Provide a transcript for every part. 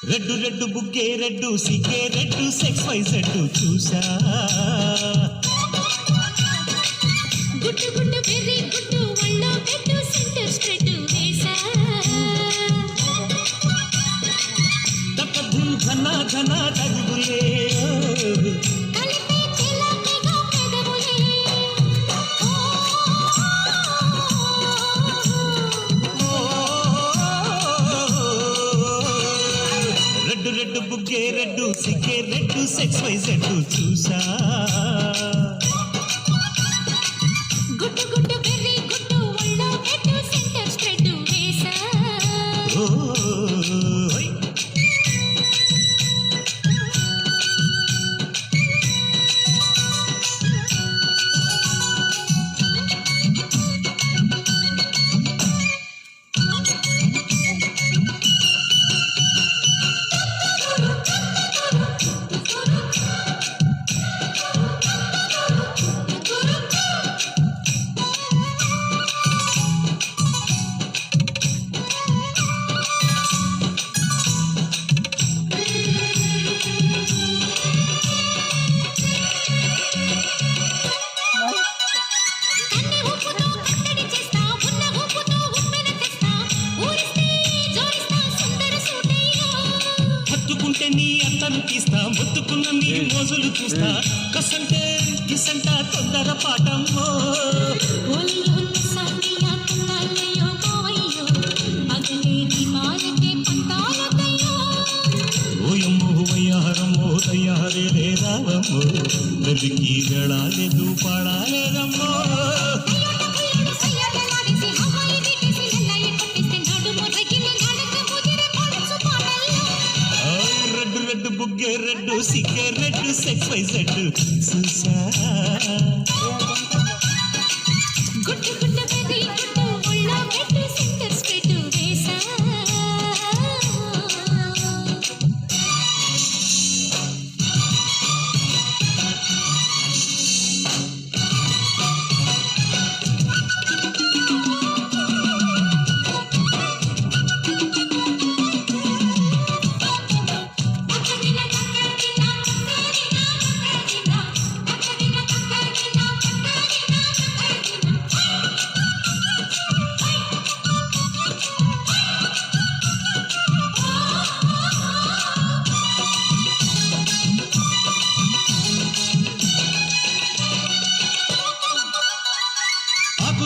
Red red బుగ్గే red సిగ్గే red sexy Z చూసా గుట్టు గుట్టు వెర్రి గుట్టు వళ్ళో పెట్టు సెంటర్ స్ప్రెడ్ వేసా తప్పదుల్ ఘన ఘన తగులే కలిపే తెలకగా పెదవులే రెడ్డు రెడ్డు బుగ్గే రెడ్డు సిగ్గే రెడ్డు సెక్స్ వై జెడ్డు చూసా గుట్టు గుట్టు వెర్రి గుట్టు వళ్ళో పెట్టు సెంటర్ స్ప్రెడ్ వేసా నీ అత్తను తీస్తా ముత్తుకున్న నీ మోజులు చూస్తా కసంటే కిసంట తొందర పాటమ్మో ఓయమ్మో వయ్యారమ్మో తయ్యారే రావమ్మో గదికి గడాలేదు పాడాలేదమ్మో బుగ్గే రెడ్డు సిగ్గే రెడ్డు సెక్స్ వై జెడ్డు చూసా గుట్టు గుట్టు వెర్రి గుట్టు వళ్ళో పెట్టు సెంటర్ స్ప్రెడ్ వేసా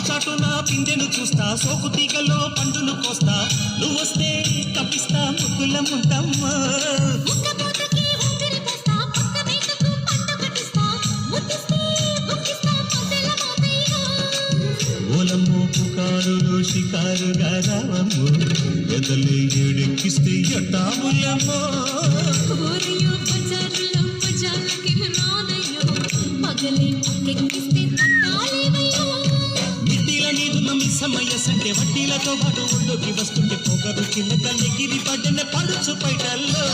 చాటున పిందెను చూస్తా సోకు తీగలో పండును కోస్తా నువ్వు వస్తే కప్పిస్తా ముద్దుల ముంటమ్మా ఓలమ్మో పుకారులో షికారుగా రావమ్మో ఎదలే ఏడెక్కిస్తే ఎట్టాములమ్మో సమయసంటే వడ్డీలతో పాటు ఒళ్ళోకి వస్తుంటే పొగరు కింద కళ్ళెగిరి పడ్డన పడుచు పైటల్లో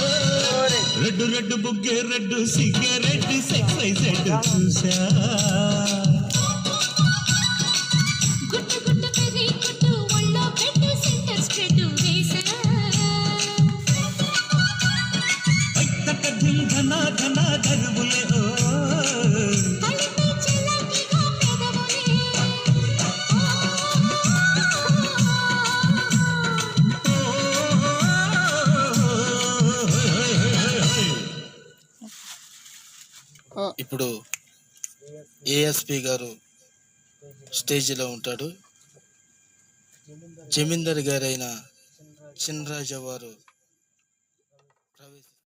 రెడ్డు రెడ్డు బుగ్గే రెడ్డు సిగ్గే రెడ్డు సెక్స్ వై జెడ్డు చూసా గుట్టు గుట్టు వెర్రి గుట్టు వళ్ళో పెట్టు సెంటర్ స్ప్రెడ్ వేసా తక్కదిల్ ఘన ఘన గరువులే ఇప్పుడు ఏఎస్పి గారు స్టేజ్లో ఉంటాడు. జమీందార్ గారైన చినరాజా వారు